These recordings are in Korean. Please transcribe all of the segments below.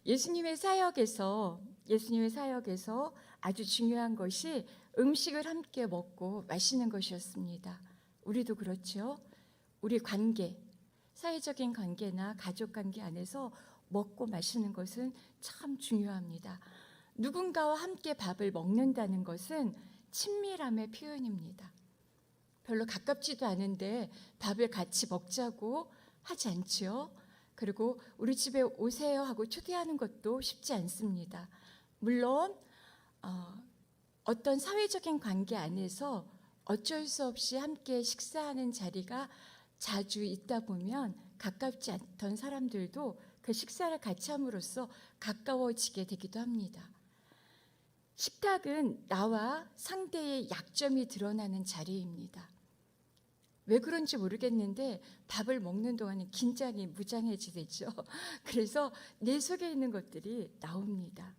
예수님의 사역에서 아주 중요한 것이 음식을 함께 먹고 마시는 것이었습니다. 우리도 그렇죠. 우리 관계, 사회적인 관계나 가족 관계 안에서 먹고 마시는 것은 참 중요합니다. 누군가와 함께 밥을 먹는다는 것은 친밀함의 표현입니다. 별로 가깝지도 않은데 밥을 같이 먹자고 하지 않지요. 그리고 우리 집에 오세요 하고 초대하는 것도 쉽지 않습니다. 물론 어떤 사회적인 관계 안에서 어쩔 수 없이 함께 식사하는 자리가 자주 있다 보면 가깝지 않던 사람들도 그 식사를 같이 함으로써 가까워지게 되기도 합니다. 식탁은 나와 상대의 약점이 드러나는 자리입니다. 왜 그런지 모르겠는데 밥을 먹는 동안에 긴장이 무장해지죠. 그래서 내 속에 있는 것들이 나옵니다.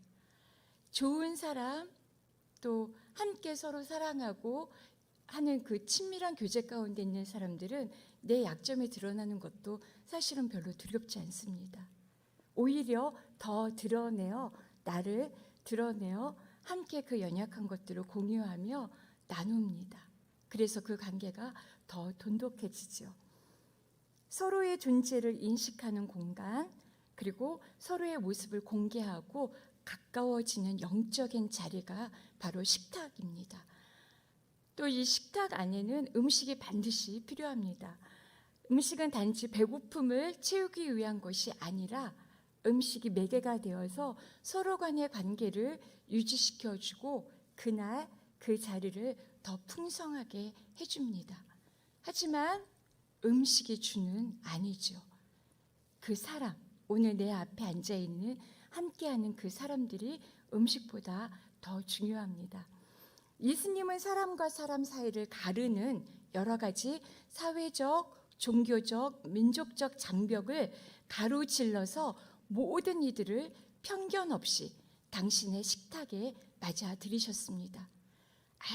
좋은 사람, 또 함께 서로 사랑하고 하는 그 친밀한 교제 가운데 있는 사람들은 내 약점이 드러나는 것도 사실은 별로 두렵지 않습니다. 오히려 더 나를 드러내어 함께 그 연약한 것들을 공유하며 나눕니다. 그래서 그 관계가 더 돈독해지죠. 서로의 존재를 인식하는 공간, 그리고 서로의 모습을 공개하고 가까워지는 영적인 자리가 바로 식탁입니다. 또 이 식탁 안에는 음식이 반드시 필요합니다. 음식은 단지 배고픔을 채우기 위한 것이 아니라 음식이 매개가 되어서 서로 간의 관계를 유지시켜주고 그날 그 자리를 더 풍성하게 해줍니다. 하지만 음식이 주는 아니죠. 그 사람, 오늘 내 앞에 앉아있는 함께하는 그 사람들이 음식보다 더 중요합니다. 예수님은 사람과 사람 사이를 가르는 여러 가지 사회적, 종교적, 민족적 장벽을 가로질러서 모든 이들을 편견 없이 당신의 식탁에 맞아 들이셨습니다.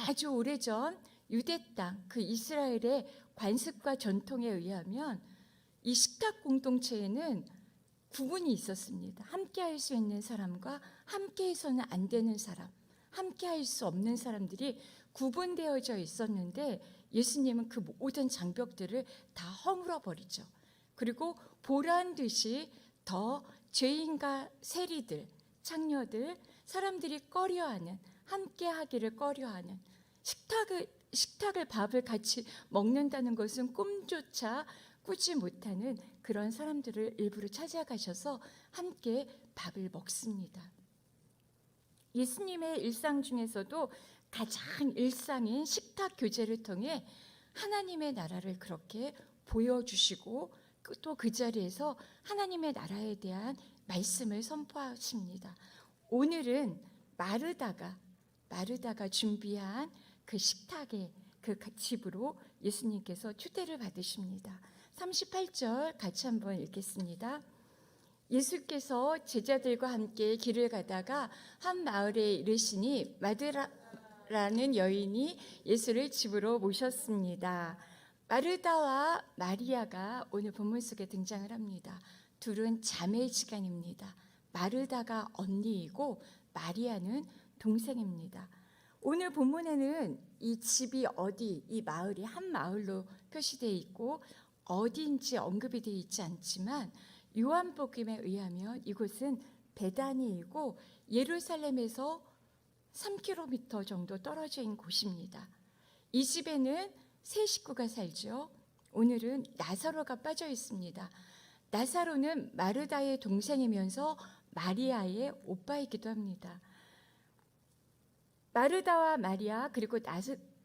아주 오래전 유대 땅, 그 이스라엘의 관습과 전통에 의하면 이 식탁 공동체에는 구분이 있었습니다. 함께 할 수 있는 사람과 함께 해서는 안 되는 사람, 함께 할 수 없는 사람들이 구분되어져 있었는데 예수님은 그 모든 장벽들을 다 허물어 버리죠. 그리고 보란 듯이 더 죄인과 세리들, 창녀들, 사람들이 꺼려하는, 함께 하기를 꺼려하는 식탁을 밥을 같이 먹는다는 것은 꿈조차 꾸지 못하는 그런 사람들을 일부러 찾아가셔서 함께 밥을 먹습니다. 예수님의 일상 중에서도 가장 일상인 식탁 교제를 통해 하나님의 나라를 그렇게 보여주시고 또 그 자리에서 하나님의 나라에 대한 말씀을 선포하십니다. 오늘은 마르다가 준비한 그 식탁에 그 집으로 예수님께서 초대를 받으십니다. 38절 같이 한번 읽겠습니다. 예수께서 제자들과 함께 길을 가다가 한 마을에 이르시니 마르다라는 여인이 예수를 집으로 모셨습니다. 마르다와 마리아가 오늘 본문 속에 등장을 합니다. 둘은 자매지간입니다. 마르다가 언니이고 마리아는 동생입니다. 오늘 본문에는 이 집이 어디, 이 마을이 한 마을로 표시되어 있고 어디인지 언급이 되어 있지 않지만 요한복음에 의하면 이곳은 베다니이고 예루살렘에서 3km 정도 떨어져 있는 곳입니다. 이 집에는 세 식구가 살죠. 오늘은 나사로가 빠져 있습니다. 나사로는 마르다의 동생이면서 마리아의 오빠이기도 합니다. 마르다와 마리아 그리고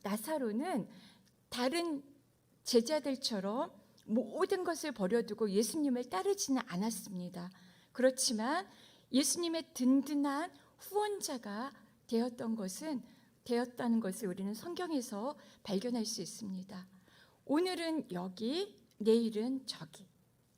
나사로는 다른 제자들처럼 모든 것을 버려두고 예수님을 따르지는 않았습니다. 그렇지만 예수님의 든든한 후원자가 되었다는 것을 우리는 성경에서 발견할 수 있습니다. 오늘은 여기, 내일은 저기,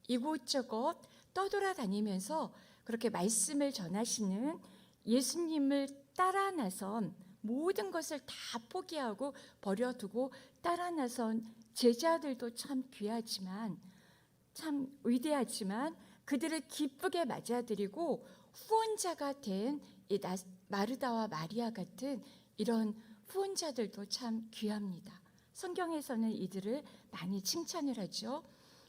이곳저곳 떠돌아다니면서 그렇게 말씀을 전하시는 예수님을 따라 나선 모든 것을 다 포기하고 버려두고 따라 나선 제자들도 참 귀하지만 참 위대하지만 그들을 기쁘게 맞아들이고 후원자가 된 이 마르다와 마리아 같은 이런 후원자들도 참 귀합니다. 성경에서는 이들을 많이 칭찬을 하죠.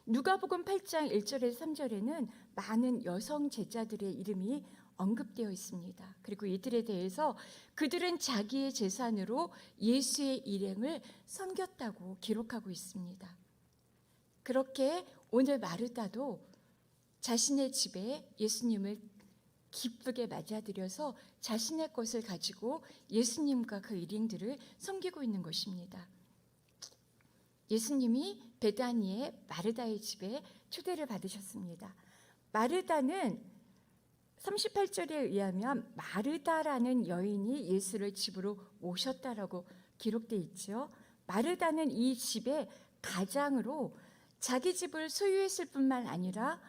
누가복음 8장 1절에서 3절에는 많은 여성 제자들의 이름이 언급되어 있습니다. 그리고 이들에 대해서 그들은 자기의 재산으로 예수의 일행을 섬겼다고 기록하고 있습니다. 그렇게 오늘 마르다도 자신의 집에 예수님을 기쁘게 맞아들여서 자신의 것을 가지고 예수님과 그 일행들을 섬기고 있는 것입니다. 예수님이 베다니의 마르다의 집에 초대를 받으셨습니다. 마르다는 38절에 의하면 마르다라는 여인이 예수를 집으로 모셨다라고 기록되어 있죠. 마르다는 이 집의 가장으로 자기 집을 소유했을 뿐만 아니라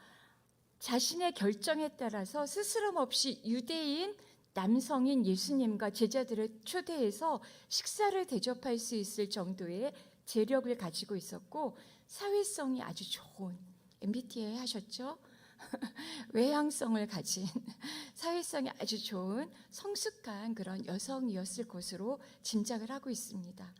자신의 결정에 따라서 스스럼 없이 유대인 남성인 예수님과 제자들을 초대해서 식사를 대접할 수 있을 정도의 재력을 가지고 있었고 사회성이 아주 좋은, MBTI 하셨죠? 외향성을 가진 사회성이 아주 좋은 성숙한 그런 여성이었을 것으로 짐작을 하고 있습니다.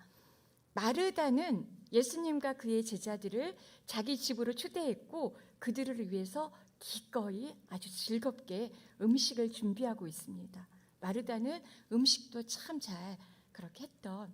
마르다는 예수님과 그의 제자들을 자기 집으로 초대했고 그들을 위해서 기꺼이 아주 즐겁게 음식을 준비하고 있습니다. 마르다는 음식도 참 잘 그렇게 했던,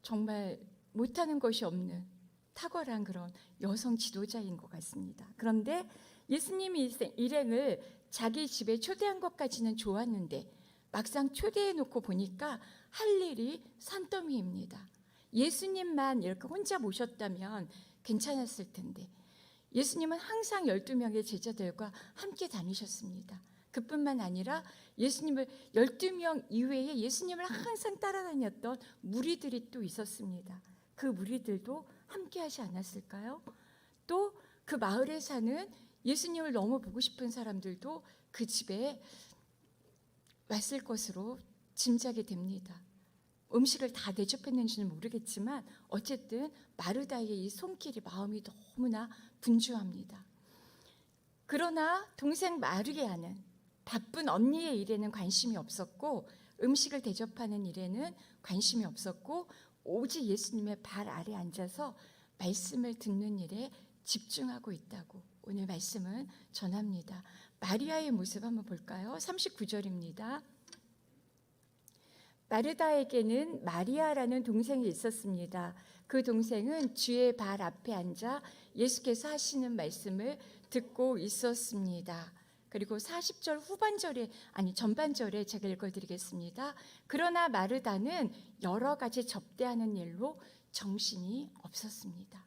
정말 못하는 것이 없는 탁월한 그런 여성 지도자인 것 같습니다. 그런데 예수님이 일행을 자기 집에 초대한 것까지는 좋았는데 막상 초대해 놓고 보니까 할 일이 산더미입니다. 예수님만 이렇게 혼자 모셨다면 괜찮았을 텐데 예수님은 항상 12명의 제자들과 함께 다니셨습니다. 그뿐만 아니라 예수님을 12명 이외에 예수님을 항상 따라다녔던 무리들이 또 있었습니다. 그 무리들도 함께 하지 않았을까요? 또 그 마을에 사는 예수님을 너무 보고 싶은 사람들도 그 집에 왔을 것으로 짐작이 됩니다. 음식을 다 대접했는지는 모르겠지만 어쨌든 마르다의 이 손길이 마음이 너무나 분주합니다. 그러나 동생 마리아는 바쁜 언니의 일에는 관심이 없었고 음식을 대접하는 일에는 관심이 없었고 오직 예수님의 발 아래 앉아서 말씀을 듣는 일에 집중하고 있다고 오늘 말씀은 전합니다. 마리아의 모습 한번 볼까요? 39절입니다. 마르다에게는 마리아라는 동생이 있었습니다. 그 동생은 주의 발 앞에 앉아 예수께서 하시는 말씀을 듣고 있었습니다. 그리고 40절 전반절에 제가 읽어드리겠습니다. 그러나 마르다는 여러 가지 접대하는 일로 정신이 없었습니다.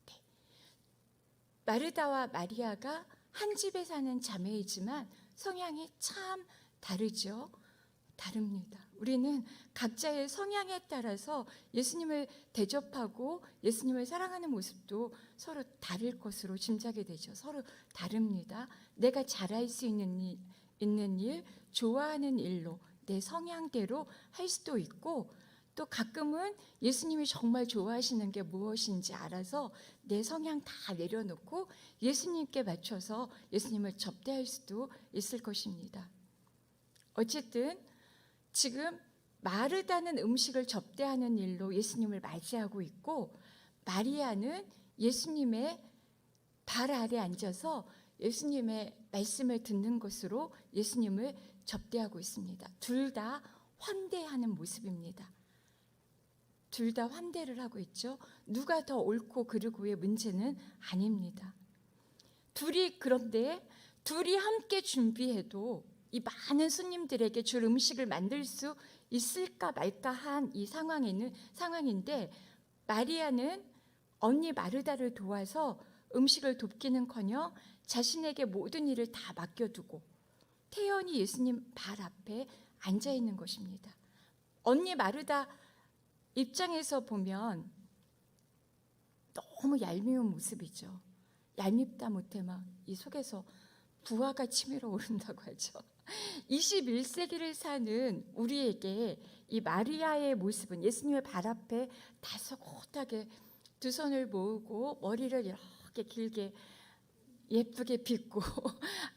네. 마르다와 마리아가 한 집에 사는 자매이지만 성향이 참 다르죠. 다릅니다. 우리는 각자의 성향에 따라서 예수님을 대접하고 예수님을 사랑하는 모습도 서로 다를 것으로 짐작이 되죠. 서로 다릅니다. 내가 잘할 수 있는 일, 좋아하는 일로 내 성향대로 할 수도 있고 또 가끔은 예수님이 정말 좋아하시는 게 무엇인지 알아서 내 성향 다 내려놓고 예수님께 맞춰서 예수님을 접대할 수도 있을 것입니다. 어쨌든 지금 마르다는 음식을 접대하는 일로 예수님을 맞이하고 있고 마리아는 예수님의 발 아래 앉아서 예수님의 말씀을 듣는 것으로 예수님을 접대하고 있습니다. 둘 다 환대하는 모습입니다. 둘 다 환대를 하고 있죠. 누가 더 옳고 그르고의 문제는 아닙니다. 그런데 둘이 함께 준비해도 이 많은 손님들에게 줄 음식을 만들 수 있을까 말까 한 이 상황인데 마리아는 언니 마르다를 도와서 음식을 돕기는커녕 자신에게 모든 일을 다 맡겨두고 태연히 예수님 발 앞에 앉아 있는 것입니다. 언니 마르다 입장에서 보면 너무 얄미운 모습이죠. 얄밉다 못해 막 이 속에서 부하가 치밀어 오른다고 하죠. 21세기를 사는 우리에게 이 마리아의 모습은 예수님의 발 앞에 다소곳하게 두 손을 모으고 머리를 이렇게 길게 예쁘게 빗고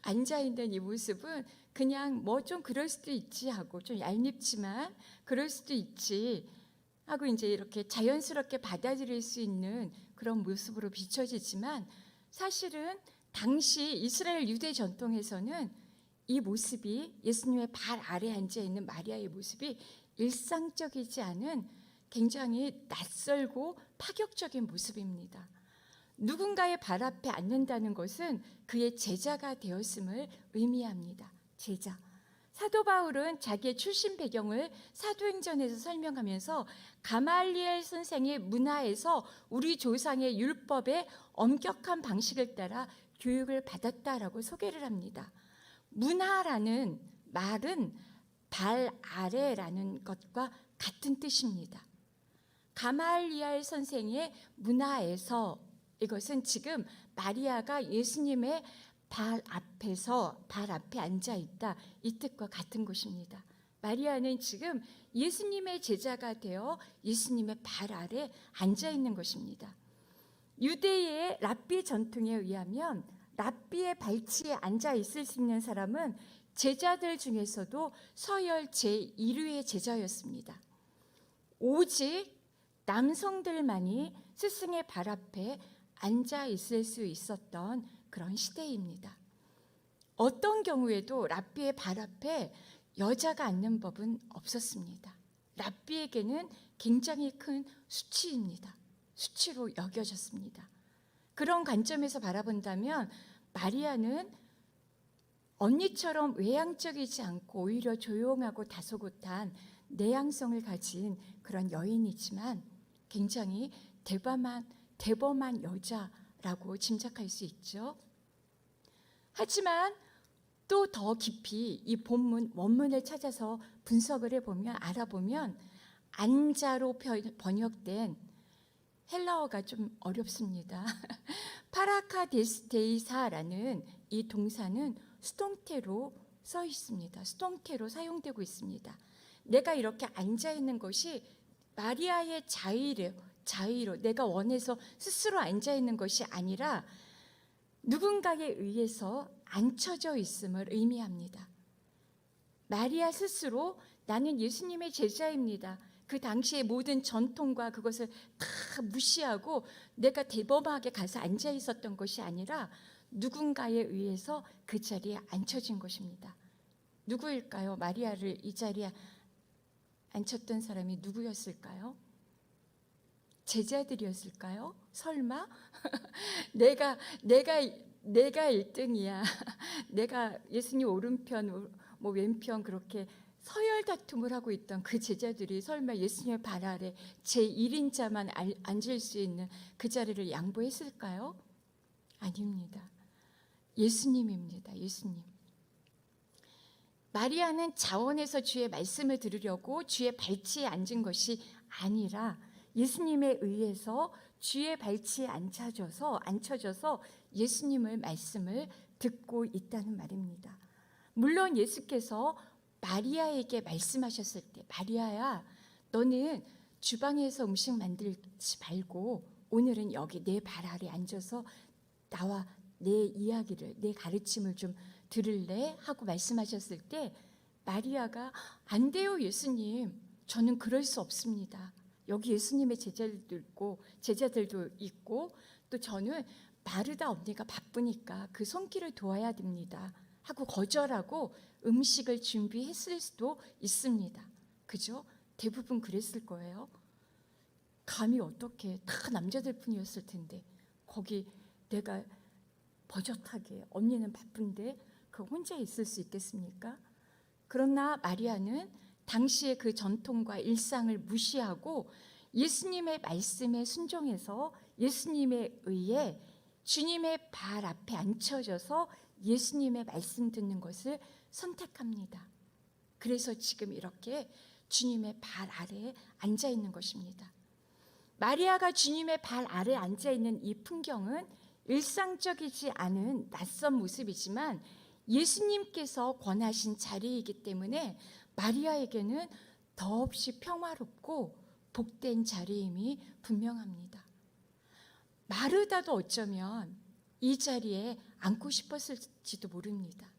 앉아 있는 이 모습은 그냥 뭐 좀 그럴 수도 있지 하고, 좀 얄밉지만 그럴 수도 있지 하고 이제 이렇게 자연스럽게 받아들일 수 있는 그런 모습으로 비춰지지만, 사실은 당시 이스라엘 유대 전통에서는 이 모습이, 예수님의 발 아래 앉아 있는 마리아의 모습이 일상적이지 않은 굉장히 낯설고 파격적인 모습입니다. 누군가의 발 앞에 앉는다는 것은 그의 제자가 되었음을 의미합니다. 제자. 사도 바울은 자기의 출신 배경을 사도행전에서 설명하면서 가말리엘 선생의 문화에서 우리 조상의 율법의 엄격한 방식을 따라 교육을 받았다라고 소개를 합니다. 문화라는 말은 발 아래라는 것과 같은 뜻입니다. 가말리엘 선생의 문화에서, 이것은 지금 마리아가 예수님의 발 앞에 앉아 있다, 이 뜻과 같은 것입니다. 마리아는 지금 예수님의 제자가 되어 예수님의 발 아래 앉아 있는 것입니다. 유대의 랍비 전통에 의하면 랍비의 발치에 앉아 있을 수 있는 사람은 제자들 중에서도 서열 제1위의 제자였습니다. 오직 남성들만이 스승의 발 앞에 앉아 있을 수 있었던 그런 시대입니다. 어떤 경우에도 랍비의 발 앞에 여자가 앉는 법은 없었습니다. 랍비에게는 굉장히 큰 수치입니다. 수치로 여겨졌습니다. 그런 관점에서 바라본다면 마리아는 언니처럼 외향적이지 않고 오히려 조용하고 다소곳한 내향성을 가진 그런 여인이지만 굉장히 대범한 여자라고 짐작할 수 있죠. 하지만 또 더 깊이 이 본문 원문을 찾아서 분석을 해보면, 알아보면 안자로 번역된 헬라어가 좀 어렵습니다. 파라카데이사라는 이 동사는 수동태로 써 있습니다. 수동태로 사용되고 있습니다. 내가 이렇게 앉아 있는 것이 마리아의 자의로 내가 원해서 스스로 앉아 있는 것이 아니라 누군가에 의해서 앉혀져 있음을 의미합니다. 마리아 스스로 나는 예수님의 제자입니다. 그 당시의 모든 전통과 그것을 다 무시하고 내가 대범하게 가서 앉아 있었던 것이 아니라 누군가에 의해서 그 자리에 앉혀진 것입니다. 누구일까요? 마리아를 이 자리에 앉혔던 사람이 누구였을까요? 제자들이었을까요? 설마? 내가 1등이야. 내가 예수님 오른편, 뭐 왼편 그렇게 서열 다툼을 하고 있던 그 제자들이 설마 예수님의 발 아래 제1인자만 앉을 수 있는 그 자리를 양보했을까요? 아닙니다. 예수님입니다. 예수님. 마리아는 자원해서 주의 말씀을 들으려고 주의 발치에 앉은 것이 아니라 예수님에 의해서 주의 발치에 앉혀져서 예수님의 말씀을 듣고 있다는 말입니다. 물론 예수께서 마리아에게 말씀하셨을 때, 마리아야, 너는 주방에서 음식 만들지 말고 오늘은 여기 내 발 아래 앉아서 나와 내 이야기를, 내 가르침을 좀 들을래? 하고 말씀하셨을 때 마리아가 안 돼요, 예수님. 저는 그럴 수 없습니다. 여기 예수님의 제자들도 있고 또 저는 마르다 언니가 바쁘니까 그 손길을 도와야 됩니다 하고 거절하고 음식을 준비했을 수도 있습니다. 그죠? 대부분 그랬을 거예요. 감히 어떻게, 다 남자들 뿐이었을 텐데 거기 내가 버젓하게, 언니는 바쁜데 그 혼자 있을 수 있겠습니까? 그러나 마리아는 당시의 그 전통과 일상을 무시하고 예수님의 말씀에 순종해서 예수님에 의해 주님의 발 앞에 앉혀져서 예수님의 말씀 듣는 것을 선택합니다. 그래서 지금 이렇게 주님의 발 아래에 앉아 있는 것입니다. 마리아가 주님의 발 아래에 앉아 있는 이 풍경은 일상적이지 않은 낯선 모습이지만 예수님께서 권하신 자리이기 때문에 마리아에게는 더없이 평화롭고 복된 자리임이 분명합니다. 마르다도 어쩌면 이 자리에 앉고 싶었을지도 모릅니다.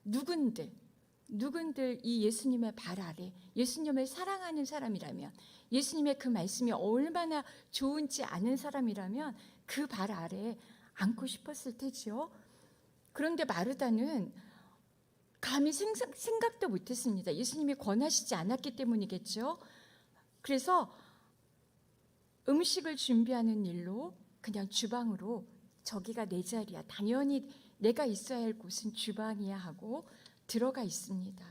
누군들 이 예수님의 발 아래 예수님을 사랑하는 사람이라면, 예수님의 그 말씀이 얼마나 좋은지 아는 사람이라면 그 발 아래 앉고 싶었을 테지요. 그런데 마르다는 감히 생각도 못했습니다. 예수님이 권하시지 않았기 때문이겠죠. 그래서 음식을 준비하는 일로 그냥 주방으로, 저기가 내 자리야, 당연히 내가 있어야 할 곳은 주방이야 하고 들어가 있습니다.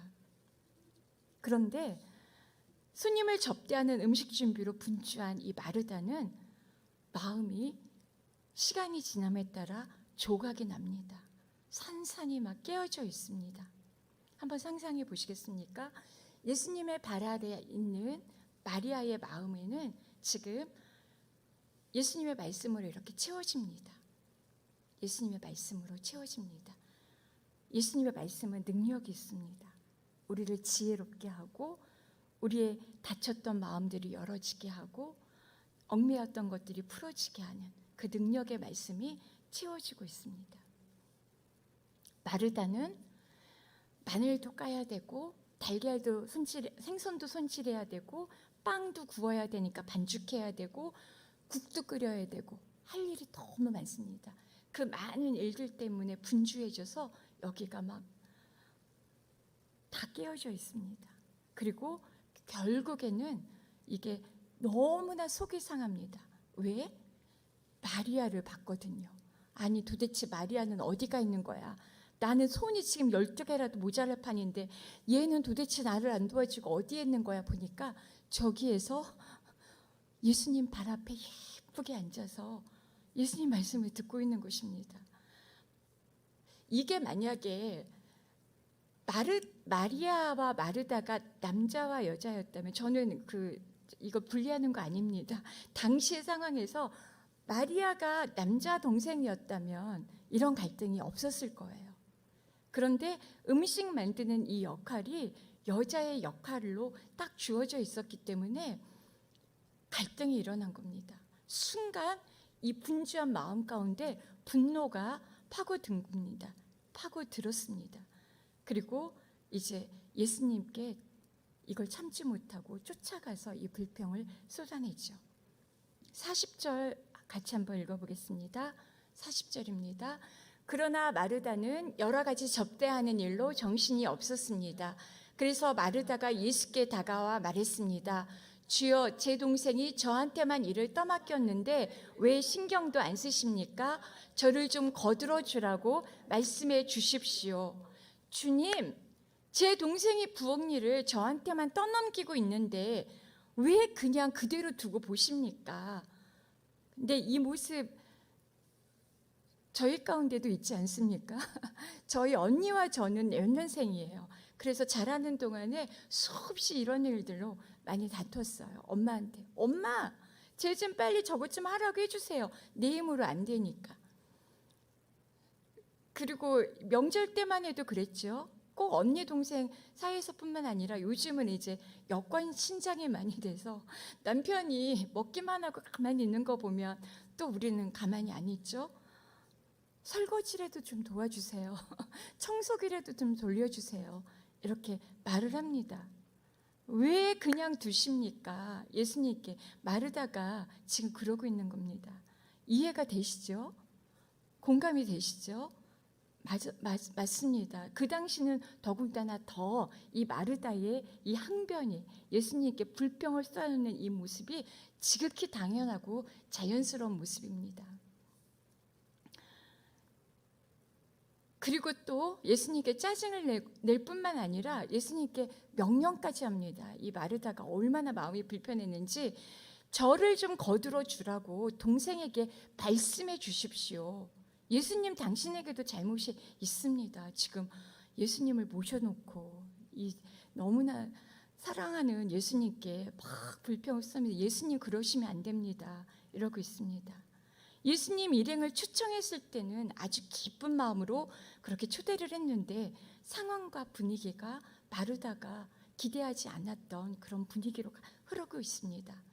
그런데 손님을 접대하는 음식 준비로 분주한 이 마르다는 마음이 시간이 지남에 따라 조각이 납니다. 산산이 막 깨어져 있습니다. 한번 상상해 보시겠습니까? 예수님의 발 아래 있는 마리아의 마음에는 지금 예수님의 말씀으로 이렇게 채워집니다. 예수님의 말씀으로 채워집니다. 예수님의 말씀은 능력이 있습니다. 우리를 지혜롭게 하고 우리의 닫혔던 마음들이 열어지게 하고 얽매였던 것들이 풀어지게 하는 그 능력의 말씀이 채워지고 있습니다. 마르다는 마늘도 까야 되고 달걀도 생선도 손질해야 되고 빵도 구워야 되니까 반죽해야 되고 국도 끓여야 되고 할 일이 너무 많습니다. 그 많은 일들 때문에 분주해져서 여기가 막 다 깨어져 있습니다. 그리고 결국에는 이게 너무나 속이 상합니다. 왜? 마리아를 봤거든요. 아니 도대체 마리아는 어디가 있는 거야? 나는 손이 지금 12개라도 모자랄 판인데 얘는 도대체 나를 안 도와주고 어디에 있는 거야? 보니까 저기에서 예수님 발 앞에 예쁘게 앉아서 예수님 말씀을 듣고 있는 것입니다. 이게 만약에 마리아와 마르다가 남자와 여자였다면, 저는 이거 분리하는 거 아닙니다. 당시의 상황에서 마리아가 남자 동생이었다면 이런 갈등이 없었을 거예요. 그런데 음식 만드는 이 역할이 여자의 역할로 딱 주어져 있었기 때문에 갈등이 일어난 겁니다. 순간 이 분주한 마음 가운데 분노가 파고든 겁니다. 파고들었습니다. 그리고 이제 예수님께 이걸 참지 못하고 쫓아가서 이 불평을 쏟아내죠. 40절 같이 한번 읽어보겠습니다. 40절입니다. 그러나 마르다는 여러 가지 접대하는 일로 정신이 없었습니다. 그래서 마르다가 예수께 다가와 말했습니다. 주여, 제 동생이 저한테만 일을 떠맡겼는데 왜 신경도 안 쓰십니까? 저를 좀 거들어 주라고 말씀해 주십시오. 주님, 제 동생이 부엌 일을 저한테만 떠넘기고 있는데 왜 그냥 그대로 두고 보십니까? 근데 이 모습 저희 가운데도 있지 않습니까? 저희 언니와 저는 연년생이에요. 그래서 자라는 동안에 수없이 이런 일들로 많이 다퉜어요. 엄마한테. 엄마, 쟤 좀 빨리 저것 좀 하라고 해주세요. 내 힘으로 안 되니까. 그리고 명절 때만 해도 그랬죠. 꼭 언니 동생 사이에서뿐만 아니라 요즘은 이제 여권 신장이 많이 돼서 남편이 먹기만 하고 가만히 있는 거 보면 또 우리는 가만히 안 있죠. 설거지라도 좀 도와주세요. 청소기라도 좀 돌려주세요. 이렇게 말을 합니다. 왜 그냥 두십니까? 예수님께. 마르다가 지금 그러고 있는 겁니다. 이해가 되시죠? 공감이 되시죠? 맞습니다. 그 당시는 더군다나 더 이 마르다의 이 항변이, 예수님께 불평을 쏟아내는 이 모습이 지극히 당연하고 자연스러운 모습입니다. 그리고 또 예수님께 짜증을 낼 뿐만 아니라 예수님께 명령까지 합니다. 이 마르다가 얼마나 마음이 불편했는지, 저를 좀 거들어 주라고 동생에게 말씀해 주십시오. 예수님, 당신에게도 잘못이 있습니다. 지금 예수님을 모셔놓고 이 너무나 사랑하는 예수님께 막 불평을 쏟습니다. 예수님, 그러시면 안 됩니다. 이러고 있습니다. 예수님 일행을 초청했을 때는 아주 기쁜 마음으로 그렇게 초대를 했는데 상황과 분위기가 마르다가 기대하지 않았던 그런 분위기로 흐르고 있습니다.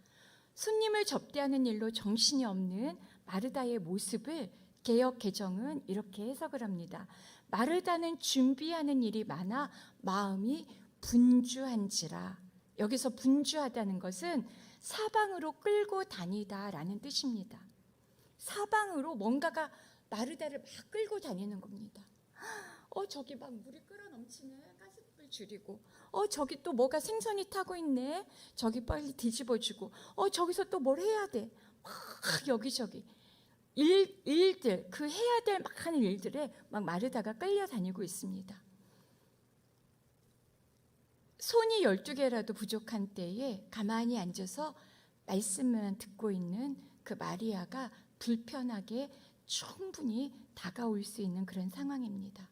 손님을 접대하는 일로 정신이 없는 마르다의 모습을 개역 개정은 이렇게 해석을 합니다. 마르다는 준비하는 일이 많아 마음이 분주한지라. 여기서 분주하다는 것은 사방으로 끌고 다니다라는 뜻입니다. 사방으로 뭔가가 마르다를 막 끌고 다니는 겁니다. 저기 막 물이 끓어 넘치네. 가스불 줄이고. 저기 또 뭐가 생선이 타고 있네. 저기 빨리 뒤집어주고. 저기서 또 뭘 해야 돼. 막 여기저기. 일들, 그 해야 될 막 하는 일들에 막 마르다가 끌려다니고 있습니다. 손이 12개라도 부족한 때에 가만히 앉아서 말씀만 듣고 있는 그 마리아가 불편하게 충분히 다가올 수 있는 그런 상황입니다.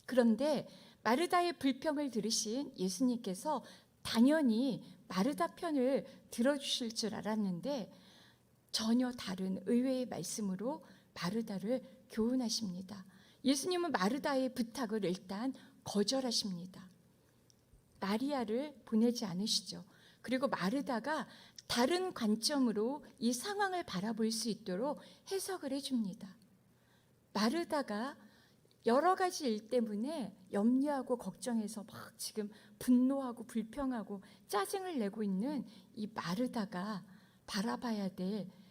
그런데 마르다의 불평을 들으신 예수님께서 당연히 마르다 편을 들어주실 줄 알았는데 전혀 다른 의외의 말씀으로 마르다를 교훈하십니다. 예수님은 마르다의 부탁을 일단 거절하십니다. 마리아를 보내지 않으시죠. 그리고 마르다가 다른 관점으로 이 상황을 바라볼 수 있도록 해석을 해줍니다. 마르다가 여러 가지 일 때문에 염려하고 걱정해서 막 지금 분노하고 불평하고 짜증을 내고 있는 이 마르다가 바라봐야 될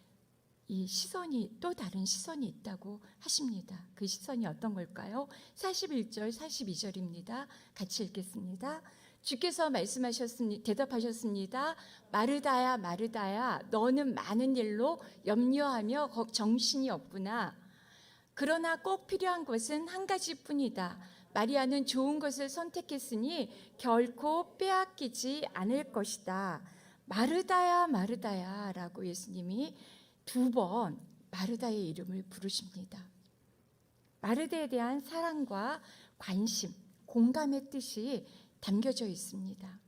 이 시선이 또 다른 시선이 있다고 하십니다. 그 시선이 어떤 걸까요? 41절, 42절입니다. 같이 읽겠습니다. 주께서 대답하셨습니다. 마르다야, 마르다야, 너는 많은 일로 염려하며 정신이 없구나. 그러나 꼭 필요한 것은 한 가지뿐이다. 마리아는 좋은 것을 선택했으니 결코 빼앗기지 않을 것이다. 마르다야, 마르다야 라고 예수님이 2번 마르다의 이름을 부르십니다. 마르다에 대한 사랑과 관심, 공감의 뜻이 담겨져 있습니다.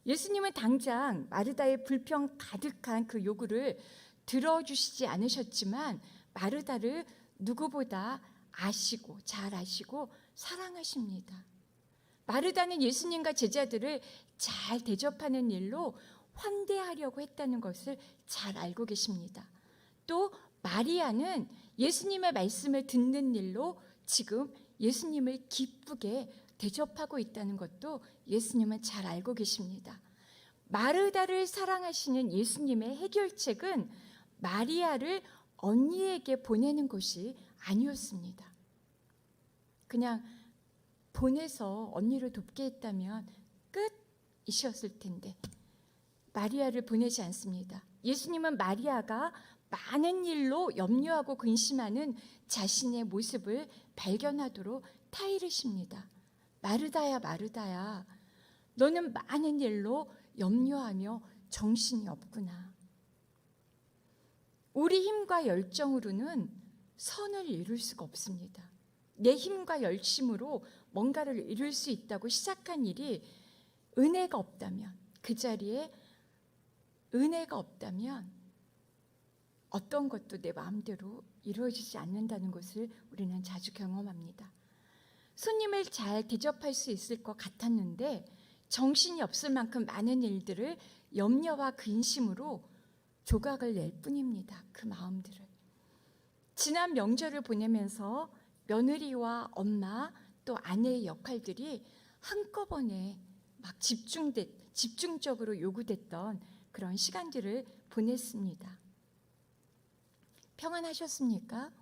예수님은 당장 마르다의 불평 가득한 그 요구를 들어주시지 않으셨지만 마르다를 누구보다 잘 아시고 사랑하십니다. 마르다는 예수님과 제자들을 잘 대접하는 일로 환대하려고 했다는 것을 잘 알고 계십니다. 또 마리아는 예수님의 말씀을 듣는 일로 지금 예수님을 기쁘게 대접하고 있다는 것도 예수님은 잘 알고 계십니다. 마르다를 사랑하시는 예수님의 해결책은 마리아를 언니에게 보내는 것이 아니었습니다. 그냥 보내서 언니를 돕게 했다면 끝이셨을 텐데 마리아를 보내지 않습니다. 예수님은 마리아가 많은 일로 염려하고 근심하는 자신의 모습을 발견하도록 타이르십니다. 마르다야, 마르다야, 너는 많은 일로 염려하며 정신이 없구나. 우리 힘과 열정으로는 선을 이룰 수가 없습니다. 내 힘과 열심으로 뭔가를 이룰 수 있다고 시작한 일이 은혜가 없다면, 그 자리에 은혜가 없다면 어떤 것도 내 마음대로 이루어지지 않는다는 것을 우리는 자주 경험합니다. 손님을 잘 대접할 수 있을 것 같았는데 정신이 없을 만큼 많은 일들을 염려와 근심으로 조각을 낼 뿐입니다. 그 마음들을. 지난 명절을 보내면서 며느리와 엄마 또 아내의 역할들이 한꺼번에 막 집중적으로 요구됐던 그런 시간들을 보냈습니다. 평안하셨습니까?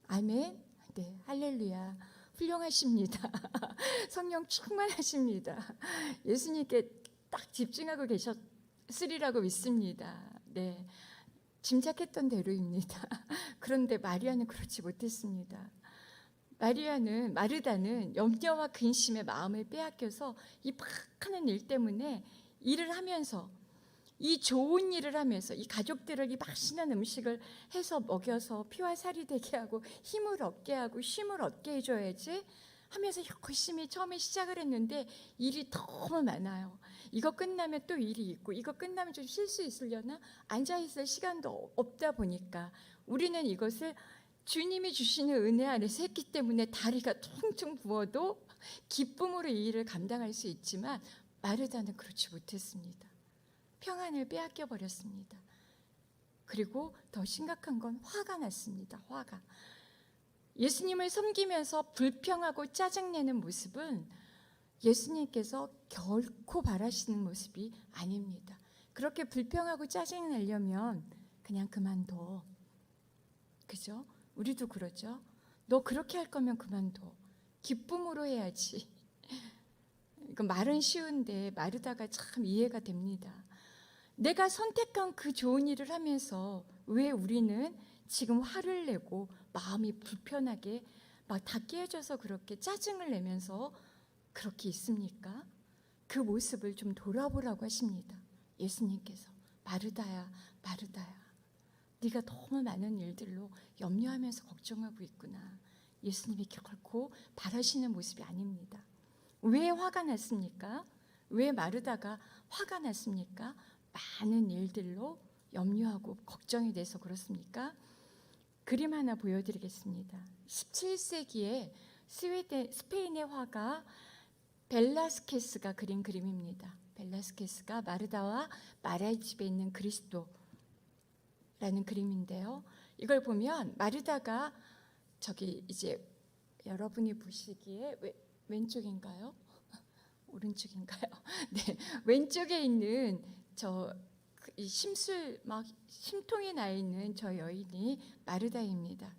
아멘. 네, 할렐루야. 훌륭하십니다. 성령 충만하십니다. 예수님께 딱 집중하고 계셨으리라고 믿습니다. 네, 짐작했던 대로입니다. 그런데 마리아는 그렇지 못했습니다. 마르다는 염려와 근심의 마음을 빼앗겨서 이 막 하는 일 때문에 일을 하면서 이 좋은 일을 하면서 이 가족들을 이 맛있는 음식을 해서 먹여서 피와 살이 되게 하고 힘을 얻게 하고 쉼을 얻게 해줘야지 하면서 열심히 처음에 시작을 했는데 일이 너무 많아요. 이거 끝나면 또 일이 있고 이거 끝나면 좀 쉴 수 있으려나 앉아있을 시간도 없다 보니까 우리는 이것을 주님이 주시는 은혜 안에서 했기 때문에 다리가 퉁퉁 부어도 기쁨으로 이 일을 감당할 수 있지만 마르다는 그렇지 못했습니다. 평안을 빼앗겨 버렸습니다. 그리고 더 심각한 건 화가 났습니다. 화가. 예수님을 섬기면서 불평하고 짜증내는 모습은 예수님께서 결코 바라시는 모습이 아닙니다. 그렇게 불평하고 짜증내려면 그냥 그만둬. 그죠? 우리도 그러죠. 너 그렇게 할 거면 그만둬. 기쁨으로 해야지. 그 말은 쉬운데 마르다가 참 이해가 됩니다. 내가 선택한 그 좋은 일을 하면서 왜 우리는 지금 화를 내고 마음이 불편하게 막 다 깨져서 그렇게 짜증을 내면서 그렇게 있습니까? 그 모습을 좀 돌아보라고 하십니다. 예수님께서 마르다야, 마르다야, 네가 너무 많은 일들로 염려하면서 걱정하고 있구나. 예수님이 결코 바라시는 모습이 아닙니다. 왜 화가 났습니까? 왜 마르다가 화가 났습니까? 많은 일들로 염려하고 걱정이 돼서 그렇습니까? 그림 하나 보여드리겠습니다. 17세기에 스페인의 화가 벨라스케스가 그린 그림입니다. 벨라스케스가 마르다와 마리아의 집에 있는 그리스도라는 그림인데요. 이걸 보면 마르다가 저기 이제 여러분이 보시기에 왼쪽인가요? 오른쪽인가요? 네, 왼쪽에 있는 이 심통이 나 있는 저 여인이 마르다입니다.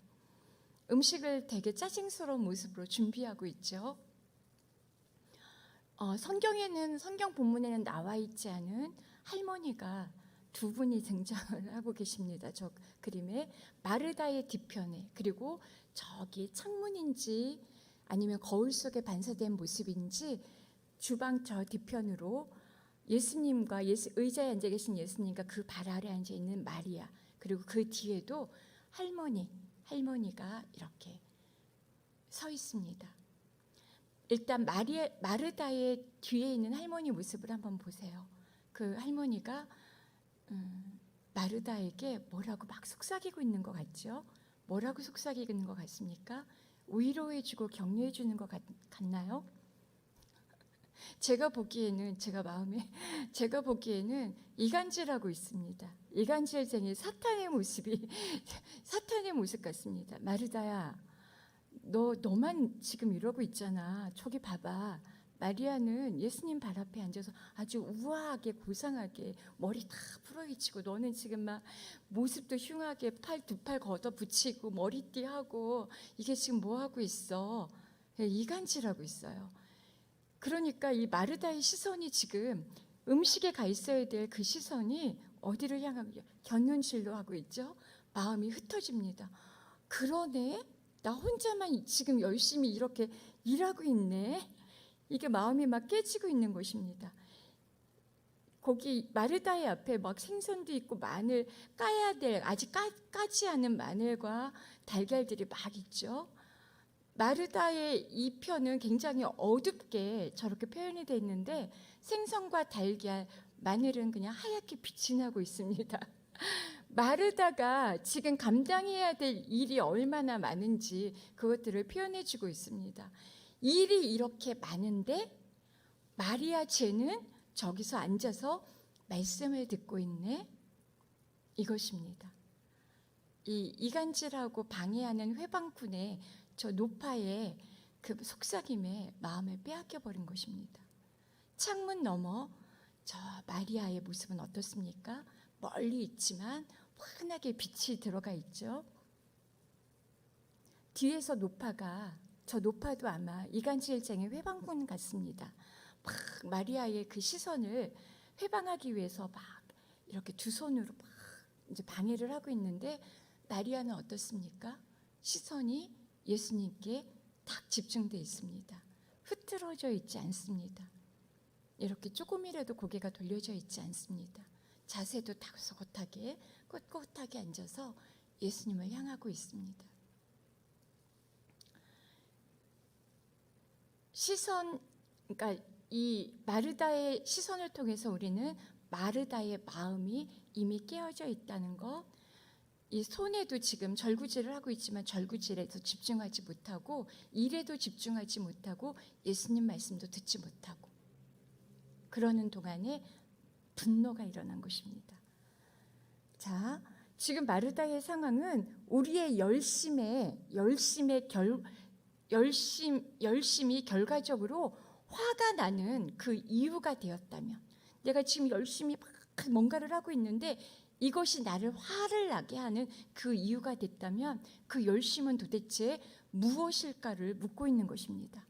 음식을 되게 짜증스러운 모습으로 준비하고 있죠. 성경 본문에는 나와 있지 않은 할머니가 두 분이 등장을 하고 계십니다. 저 그림에 마르다의 뒤편에, 그리고 저기 창문인지 아니면 거울 속에 반사된 모습인지 주방 저 뒤편으로 예수님과 의자에 앉아 계신 예수님과 그 발 아래 앉아 있는 마리아, 그리고 그 뒤에도 할머니가 이렇게 서 있습니다. 일단 마르다의 뒤에 있는 할머니 모습을 한번 보세요. 그 할머니가 마르다에게 뭐라고 막 속삭이고 있는 것 같죠? 뭐라고 속삭이고 있는 것 같습니까? 위로해주고 격려해주는 것 같나요? 제가 보기에는 이간질하고 있습니다. 이간질쟁이 사탄의 모습 같습니다. 마르다야, 너만 지금 이러고 있잖아. 저기 봐봐. 마리아는 예수님 발 앞에 앉아서 아주 우아하게 고상하게 머리 다 풀어헤치고, 너는 지금 막 모습도 흉하게 두 팔 걷어 붙이고 머리띠하고, 이게 지금 뭐 하고 있어? 이간질하고 있어요. 그러니까 이 마르다의 시선이 지금 음식에 가 있어야 될 그 시선이 어디를 향하고, 견눈질로 하고 있죠. 마음이 흩어집니다. 그러네? 나 혼자만 지금 열심히 이렇게 일하고 있네. 이게 마음이 막 깨지고 있는 것입니다. 거기 마르다의 앞에 막 생선도 있고 마늘 까야 될, 아직 까지 않은 마늘과 달걀들이 막 있죠. 마르다의 이 편은 굉장히 어둡게 저렇게 표현이 되어 있는데, 생선과 달걀, 마늘은 그냥 하얗게 빛이 나고 있습니다. 마르다가 지금 감당해야 될 일이 얼마나 많은지 그것들을 표현해 주고 있습니다. 일이 이렇게 많은데 마리아 쟤는 저기서 앉아서 말씀을 듣고 있네. 이것입니다. 이 이간질하고 방해하는 회방꾼의 저 노파의 그 속삭임에 마음을 빼앗겨 버린 것입니다. 창문 너머 저 마리아의 모습은 어떻습니까? 멀리 있지만 환하게 빛이 들어가 있죠. 뒤에서 저 노파도 아마 이간질쟁이 회방꾼 같습니다. 막 마리아의 그 시선을 회방하기 위해서 막 이렇게 두 손으로 막 이제 방해를 하고 있는데, 마리아는 어떻습니까? 시선이 예수님께 딱 집중되어 있습니다. 흐트러져 있지 않습니다. 이렇게 조금이라도 고개가 돌려져 있지 않습니다. 자세도 다소곳하게 꼿꼿하게 앉아서 예수님을 향하고 있습니다. 그러니까 이 마르다의 시선을 통해서 우리는 마르다의 마음이 이미 깨어져 있다는 것, 이 손에도 지금 절구질을 하고 있지만 절구질에도 집중하지 못하고, 일에도 집중하지 못하고, 예수님 말씀도 듣지 못하고, 그러는 동안에 분노가 일어난 것입니다. 자, 지금 마르다의 상황은 우리의 열심이 결과적으로 화가 나는 그 이유가 되었다면, 내가 지금 열심히 막 뭔가를 하고 있는데 이것이 나를 화를 나게 하는 그 이유가 됐다면 그 열심은 도대체 무엇일까를 묻고 있는 것입니다.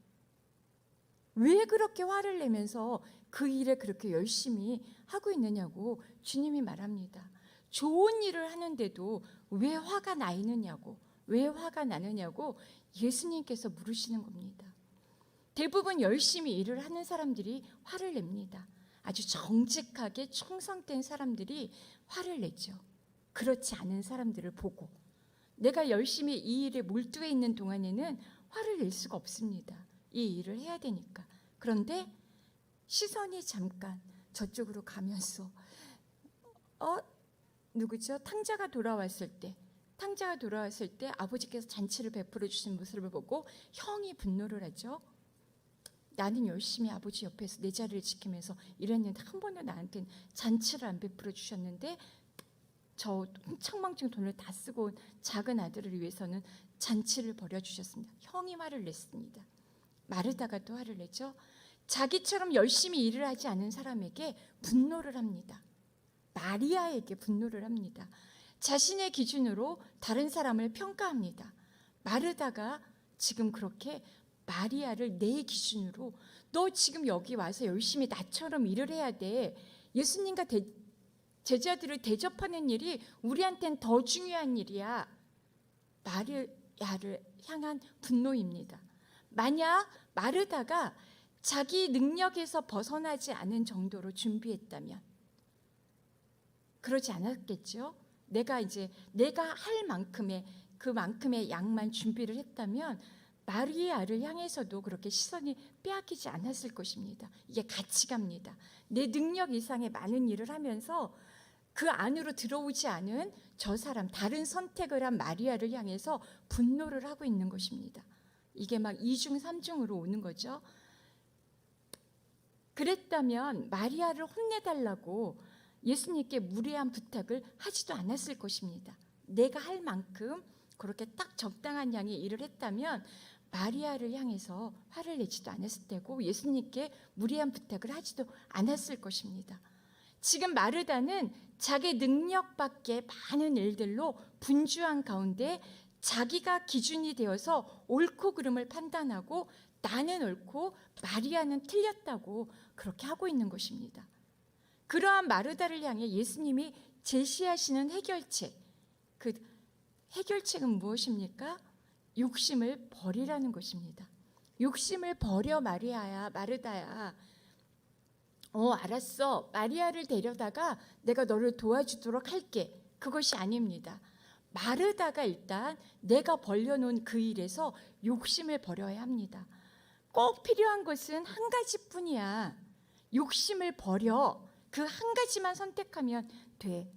왜 그렇게 화를 내면서 그 일에 그렇게 열심히 하고 있느냐고 주님이 말합니다. 좋은 일을 하는데도 왜 화가 나 있느냐고, 왜 화가 나느냐고 예수님께서 물으시는 겁니다. 대부분 열심히 일을 하는 사람들이 화를 냅니다. 아주 정직하게 충성된 사람들이 화를 내죠. 그렇지 않은 사람들을 보고 내가 열심히 이 일에 몰두해 있는 동안에는 화를 낼 수가 없습니다. 이 일을 해야 되니까. 그런데 시선이 잠깐 저쪽으로 가면서 누구죠? 탕자가 돌아왔을 때 아버지께서 잔치를 베풀어 주신 모습을 보고 형이 분노를 하죠. 나는 열심히 아버지 옆에서 내 자리를 지키면서 일했는데 한 번도 나한테 잔치를 안 베풀어 주셨는데 저 흥청망청 돈을 다 쓰고 온 작은 아들을 위해서는 잔치를 벌여주셨습니다. 형이 화를 냈습니다. 마르다가 또 화를 내죠. 자기처럼 열심히 일을 하지 않은 사람에게 분노를 합니다. 마리아에게 분노를 합니다. 자신의 기준으로 다른 사람을 평가합니다. 마르다가 지금 그렇게 마리아를 내 기준으로 너 지금 여기 와서 열심히 나처럼 일을 해야 돼. 예수님과 제자들을 대접하는 일이 우리한텐 더 중요한 일이야. 마리아를 향한 분노입니다. 만약 마르다가 자기 능력에서 벗어나지 않은 정도로 준비했다면 그러지 않았겠죠. 내가 할 만큼의 그만큼의 양만 준비를 했다면 마리아를 향해서도 그렇게 시선이 빼앗기지 않았을 것입니다. 이게 가치갑니다. 내 능력 이상의 많은 일을 하면서 그 안으로 들어오지 않은 저 사람, 다른 선택을 한 마리아를 향해서 분노를 하고 있는 것입니다. 이게 막 2중 3중으로 오는 거죠. 그랬다면 마리아를 혼내달라고 예수님께 무례한 부탁을 하지도 않았을 것입니다. 내가 할 만큼 그렇게 딱 적당한 양의 일을 했다면 마리아를 향해서 화를 내지도 않았을 테고 예수님께 무례한 부탁을 하지도 않았을 것입니다. 지금 마르다는 자기 능력 밖의 많은 일들로 분주한 가운데 자기가 기준이 되어서 옳고 그름을 판단하고 나는 옳고 마리아는 틀렸다고 그렇게 하고 있는 것입니다. 그러한 마르다를 향해 예수님이 제시하시는 해결책, 그 해결책은 무엇입니까? 욕심을 버리라는 것입니다. 욕심을 버려 마르다야. 알았어. 마리아를 데려다가 내가 너를 도와주도록 할게. 그것이 아닙니다. 마르다가 일단 내가 벌려놓은 그 일에서 욕심을 버려야 합니다. 꼭 필요한 것은 한 가지뿐이야. 욕심을 버려. 그 한 가지만 선택하면 돼.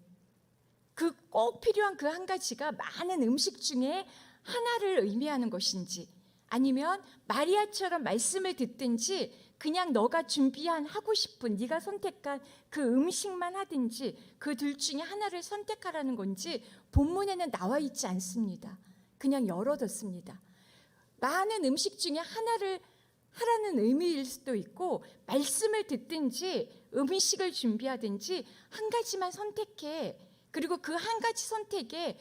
그 꼭 필요한 그 한 가지가 많은 음식 중에 하나를 의미하는 것인지 아니면 마리아처럼 말씀을 듣든지 그냥 너가 준비한 하고 싶은 네가 선택한 그 음식만 하든지 그 둘 중에 하나를 선택하라는 건지 본문에는 나와 있지 않습니다. 그냥 열어뒀습니다. 많은 음식 중에 하나를 하라는 의미일 수도 있고 말씀을 듣든지 음식을 준비하든지 한 가지만 선택해. 그리고 그 한 가지 선택에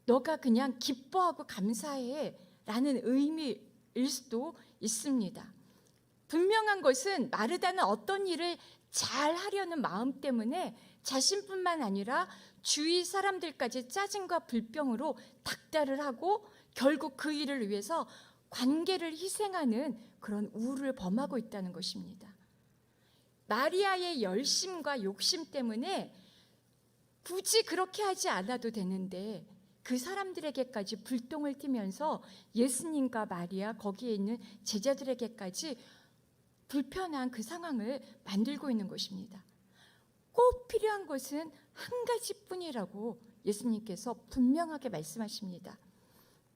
너가 그냥 기뻐하고 감사해 라는 의미일 수도 있습니다. 분명한 것은 마르다는 어떤 일을 잘 하려는 마음 때문에 자신뿐만 아니라 주위 사람들까지 짜증과 불평으로 닥달을 하고 결국 그 일을 위해서 관계를 희생하는 그런 우를 범하고 있다는 것입니다. 마리아의 열심과 욕심 때문에 굳이 그렇게 하지 않아도 되는데 그 사람들에게까지 불똥을 튀면서 예수님과 마리아 거기에 있는 제자들에게까지 불편한 그 상황을 만들고 있는 것입니다. 꼭 필요한 것은 한 가지뿐이라고 예수님께서 분명하게 말씀하십니다.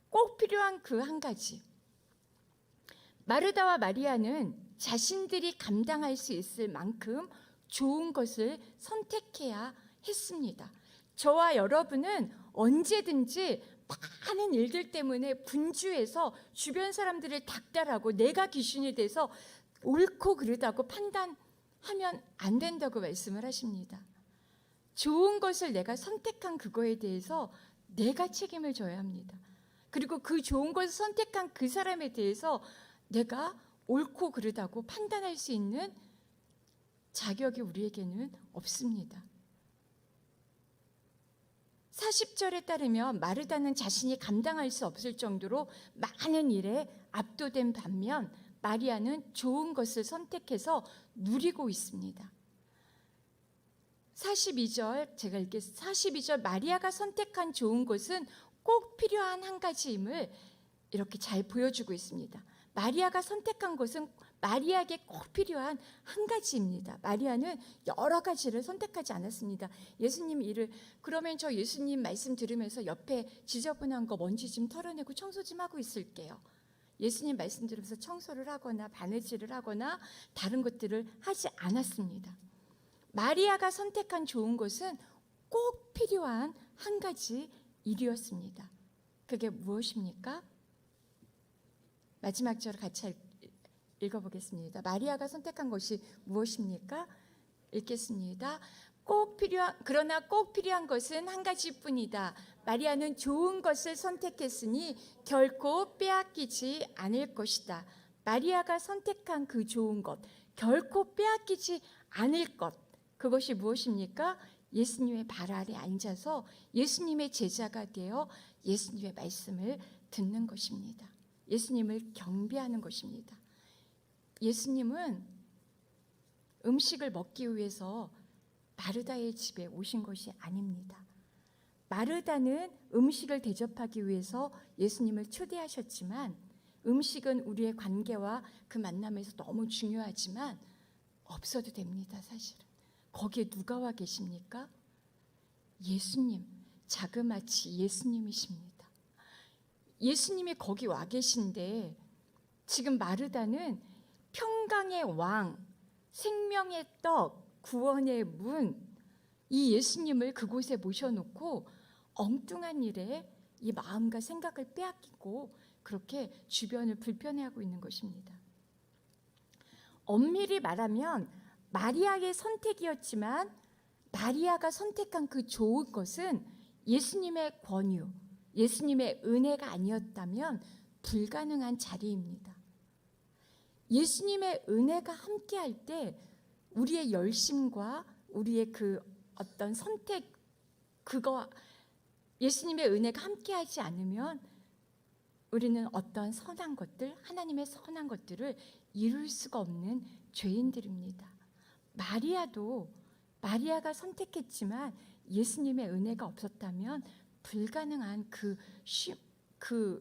꼭 필요한 그 한 가지. 마르다와 마리아는 자신들이 감당할 수 있을 만큼 좋은 것을 선택해야 했습니다. 저와 여러분은 언제든지 많은 일들 때문에 분주해서 주변 사람들을 닥달하고 내가 기준이 돼서 옳고 그르다고 판단하면 안 된다고 말씀을 하십니다. 좋은 것을 내가 선택한 그거에 대해서 내가 책임을 져야 합니다. 그리고 그 좋은 것을 선택한 그 사람에 대해서 내가 옳고 그르다고 판단할 수 있는 자격이 우리에게는 없습니다. 40절에 따르면 마르다는 자신이 감당할 수 없을 정도로 많은 일에 압도된 반면 마리아는 좋은 것을 선택해서 누리고 있습니다. 42절 제가 읽겠습니다. 42절 마리아가 선택한 좋은 것은 꼭 필요한 한 가지임을 이렇게 잘 보여주고 있습니다. 마리아가 선택한 것은 마리아에게 꼭 필요한 한 가지입니다. 마리아는 여러 가지를 선택하지 않았습니다. 예수님 일을 그러면 저 예수님 말씀 들으면서 옆에 지저분한 거 먼지 좀 털어내고 청소 좀 하고 있을게요. 예수님 말씀 들으면서 청소를 하거나 바느질을 하거나 다른 것들을 하지 않았습니다. 마리아가 선택한 좋은 것은 꼭 필요한 한 가지 일이었습니다. 그게 무엇입니까? 마지막 절을 같이 읽어보겠습니다. 마리아가 선택한 것이 무엇입니까? 읽겠습니다. 그러나 꼭 필요한 것은 한 가지뿐이다. 마리아는 좋은 것을 선택했으니 결코 빼앗기지 않을 것이다. 마리아가 선택한 그 좋은 것, 결코 빼앗기지 않을 것, 그것이 무엇입니까? 예수님의 발 아래 앉아서 예수님의 제자가 되어 예수님의 말씀을 듣는 것입니다. 예수님을 경배하는 것입니다. 예수님은 음식을 먹기 위해서 마르다의 집에 오신 것이 아닙니다. 마르다는 음식을 대접하기 위해서 예수님을 초대하셨지만 음식은 우리의 관계와 그 만남에서 너무 중요하지만 없어도 됩니다. 사실은. 거기에 누가 와 계십니까? 예수님, 자그마치 예수님이십니다. 예수님이 거기 와 계신데 지금 마르다는 평강의 왕, 생명의 떡, 구원의 문, 이 예수님을 그곳에 모셔놓고 엉뚱한 일에 이 마음과 생각을 빼앗기고 그렇게 주변을 불편해하고 있는 것입니다. 엄밀히 말하면 마리아의 선택이었지만 마리아가 선택한 그 좋은 것은 예수님의 권유, 예수님의 은혜가 아니었다면 불가능한 자리입니다. 예수님의 은혜가 함께할 때 우리의 열심과 우리의 그 어떤 선택, 그거 예수님의 은혜가 함께하지 않으면 우리는 어떤 선한 것들, 하나님의 선한 것들을 이룰 수가 없는 죄인들입니다. 마리아가 선택했지만 예수님의 은혜가 없었다면 불가능한 그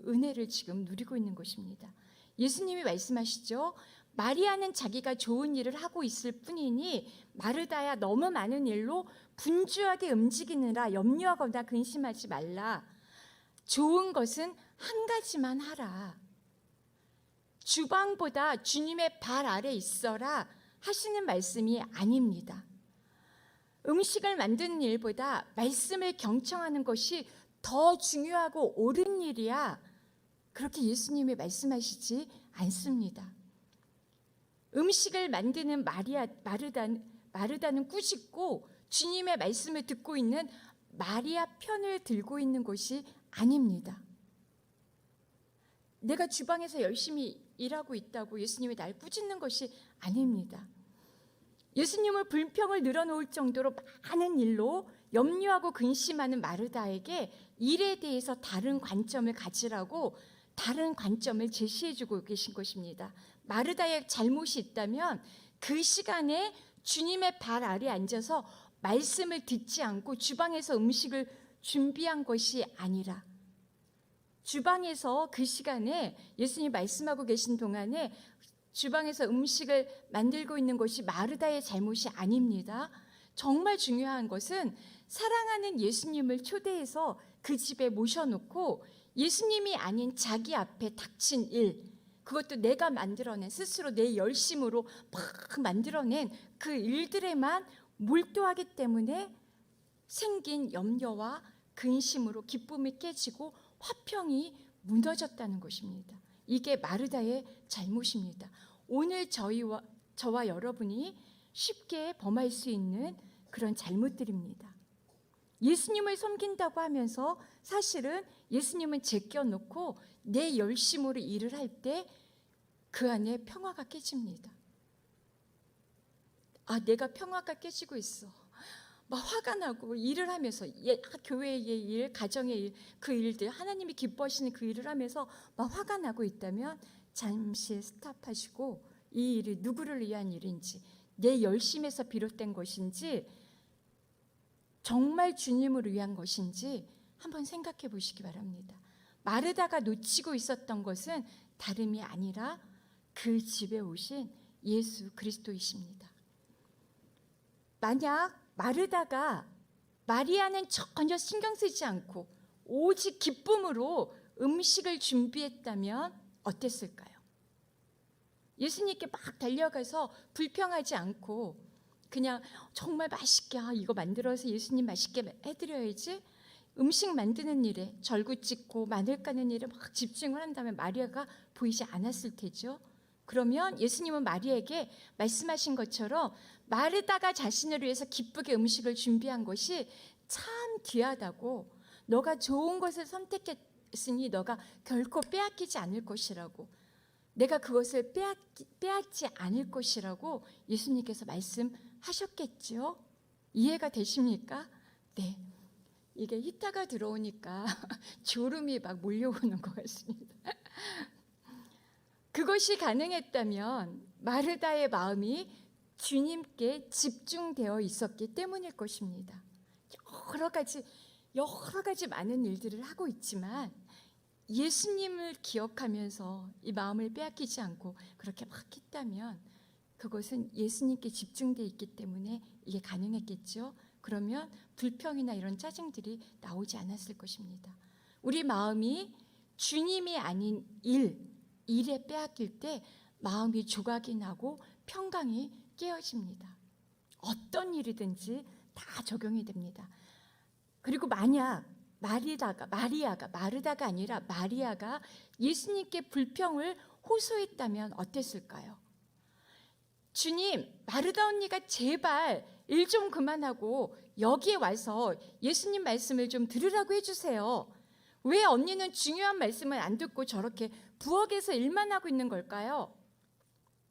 은혜를 지금 누리고 있는 것입니다. 예수님이 말씀하시죠. 마리아는 자기가 좋은 일을 하고 있을 뿐이니 마르다야 너무 많은 일로 분주하게 움직이느라 염려하거나 근심하지 말라. 좋은 것은 한 가지만 하라. 주방보다 주님의 발 아래 있어라 하시는 말씀이 아닙니다. 음식을 만드는 일보다 말씀을 경청하는 것이 더 중요하고 옳은 일이야. 그렇게 예수님이 말씀하시지 않습니다. 음식을 만드는 마르다는 꾸짖고 주님의 말씀을 듣고 있는 마리아 편을 들고 있는 것이 아닙니다. 내가 주방에서 열심히 일하고 있다고 예수님이 날 꾸짖는 것이 아닙니다. 예수님을 불평을 늘어놓을 정도로 많은 일로 염려하고 근심하는 마르다에게 일에 대해서 다른 관점을 가지라고 다른 관점을 제시해주고 계신 것입니다. 마르다의 잘못이 있다면 그 시간에 주님의 발 아래 앉아서 말씀을 듣지 않고 주방에서 음식을 준비한 것이 아니라 주방에서 그 시간에 예수님 말씀하고 계신 동안에 주방에서 음식을 만들고 있는 것이 마르다의 잘못이 아닙니다. 정말 중요한 것은 사랑하는 예수님을 초대해서 그 집에 모셔놓고 예수님이 아닌 자기 앞에 닥친 일, 그것도 내가 만들어낸 스스로 내 열심으로 막 만들어낸 그 일들에만 몰두하기 때문에 생긴 염려와 근심으로 기쁨이 깨지고 화평이 무너졌다는 것입니다. 이게 마르다의 잘못입니다. 오늘 저와 여러분이 쉽게 범할 수 있는 그런 잘못들입니다. 예수님을 섬긴다고 하면서 사실은 예수님은 제껴놓고 내 열심으로 일을 할 때 그 안에 평화가 깨집니다. 아, 내가 평화가 깨지고 있어. 막 화가 나고 일을 하면서 교회의 일, 가정의 일, 그 일들 하나님이 기뻐하시는 그 일을 하면서 막 화가 나고 있다면 잠시 스탑하시고 이 일이 누구를 위한 일인지, 내 열심에서 비롯된 것인지, 정말 주님을 위한 것인지 한번 생각해 보시기 바랍니다. 마르다가 놓치고 있었던 것은 다름이 아니라 그 집에 오신 예수 그리스도이십니다. 만약 마르다가 마리아는 전혀 신경 쓰지 않고 오직 기쁨으로 음식을 준비했다면 어땠을까요? 예수님께 막 달려가서 불평하지 않고 그냥 정말 맛있게 이거 만들어서 예수님 맛있게 해드려야지, 음식 만드는 일에 절구 찍고 마늘 까는 일에 막 집중을 한다면 마리아가 보이지 않았을 테죠. 그러면 예수님은 마리아에게 말씀하신 것처럼 마르다가 자신을 위해서 기쁘게 음식을 준비한 것이 참 귀하다고, 너가 좋은 것을 선택했으니 너가 결코 빼앗기지 않을 것이라고, 내가 그것을 빼앗지 않을 것이라고 예수님께서 말씀하셨겠죠. 이해가 되십니까? 네. 이게 히타가 들어오니까 졸음이 막 몰려오는 것 같습니다. 그것이 가능했다면 마르다의 마음이 주님께 집중되어 있었기 때문일 것입니다. 여러 가지 많은 일들을 하고 있지만 예수님을 기억하면서 이 마음을 빼앗기지 않고 그렇게 막 했다면 그것은 예수님께 집중되어 있기 때문에 이게 가능했겠죠. 그러면 불평이나 이런 짜증들이 나오지 않았을 것입니다. 우리 마음이 주님이 아닌 일에 빼앗길 때 마음이 조각이 나고 평강이 깨어집니다. 어떤 일이든지 다 적용이 됩니다. 그리고 만약 마르다가 아니라 마리아가 예수님께 불평을 호소했다면 어땠을까요? 주님, 마르다 언니가 제발 일 좀 그만하고 여기에 와서 예수님 말씀을 좀 들으라고 해주세요. 왜 언니는 중요한 말씀을 안 듣고 저렇게 부엌에서 일만 하고 있는 걸까요?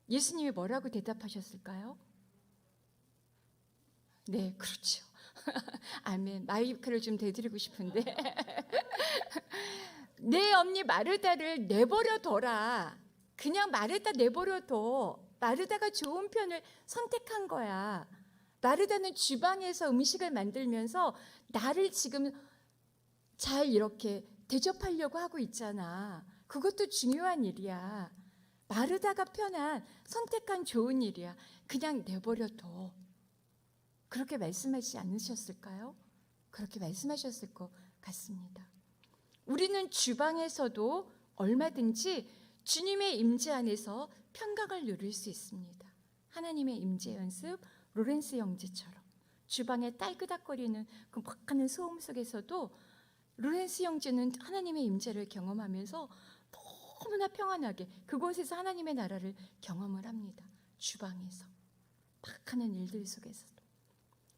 예수님이 뭐라고 대답하셨을까요? 네, 그렇죠. 아멘. 마이크를 좀 대드리고 싶은데 내 언니 마르다를 내버려둬라. 그냥 마르다 내버려둬. 마르다가 좋은 편을 선택한 거야. 마르다는 주방에서 음식을 만들면서 나를 지금 잘 이렇게 대접하려고 하고 있잖아. 그것도 중요한 일이야. 마르다가 선택한 좋은 일이야. 그냥 내버려둬. 그렇게 말씀하시지 않으셨을까요? 그렇게 말씀하셨을 것 같습니다. 우리는 주방에서도 얼마든지 주님의 임재 안에서 평강을 누릴 수 있습니다. 하나님의 임재 연습, 로렌스 형제처럼 주방에 딸그닥거리는 그 막 하는 소음 속에서도 로렌스 형제는 하나님의 임재를 경험하면서 너무나 평안하게 그곳에서 하나님의 나라를 경험을 합니다. 주방에서 막 하는 일들 속에서도.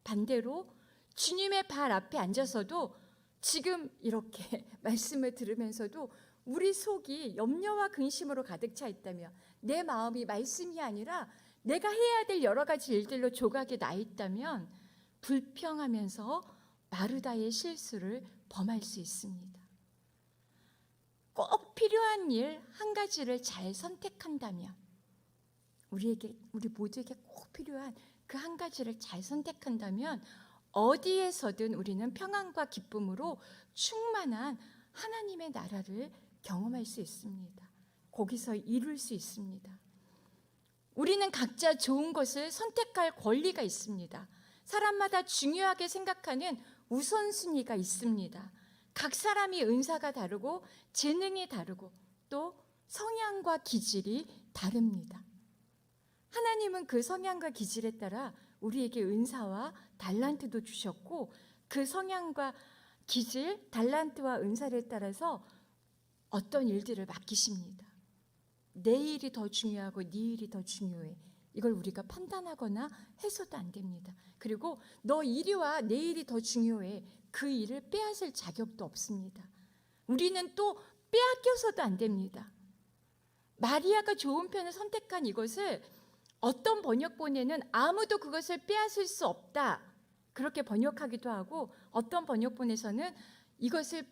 반대로 주님의 발 앞에 앉아서도 지금 이렇게 말씀을 들으면서도 우리 속이 염려와 근심으로 가득 차 있다면, 내 마음이 말씀이 아니라 내가 해야 될 여러 가지 일들로 조각이 나 있다면 불평하면서 마르다의 실수를 범할 수 있습니다. 꼭 필요한 일 한 가지를 잘 선택한다면, 우리 모두에게 꼭 필요한 그 한 가지를 잘 선택한다면 어디에서든 우리는 평안과 기쁨으로 충만한 하나님의 나라를 경험할 수 있습니다. 거기서 이룰 수 있습니다. 우리는 각자 좋은 것을 선택할 권리가 있습니다. 사람마다 중요하게 생각하는 우선순위가 있습니다. 각 사람이 은사가 다르고 재능이 다르고 또 성향과 기질이 다릅니다. 하나님은 그 성향과 기질에 따라 우리에게 은사와 달란트도 주셨고 그 성향과 기질, 달란트와 은사를 따라서 어떤 일들을 맡기십니다. 내 일이 더 중요하고 네 일이 더 중요해. 이걸 우리가 판단하거나 해서도 안 됩니다. 그리고 너 일이 와, 내 일이 더 중요해. 그 일을 빼앗을 자격도 없습니다. 우리는 또 빼앗겨서도 안 됩니다. 마리아가 좋은 편을 선택한 이것을 어떤 번역본에는 아무도 그것을 빼앗을 수 없다, 그렇게 번역하기도 하고, 어떤 번역본에서는 이것을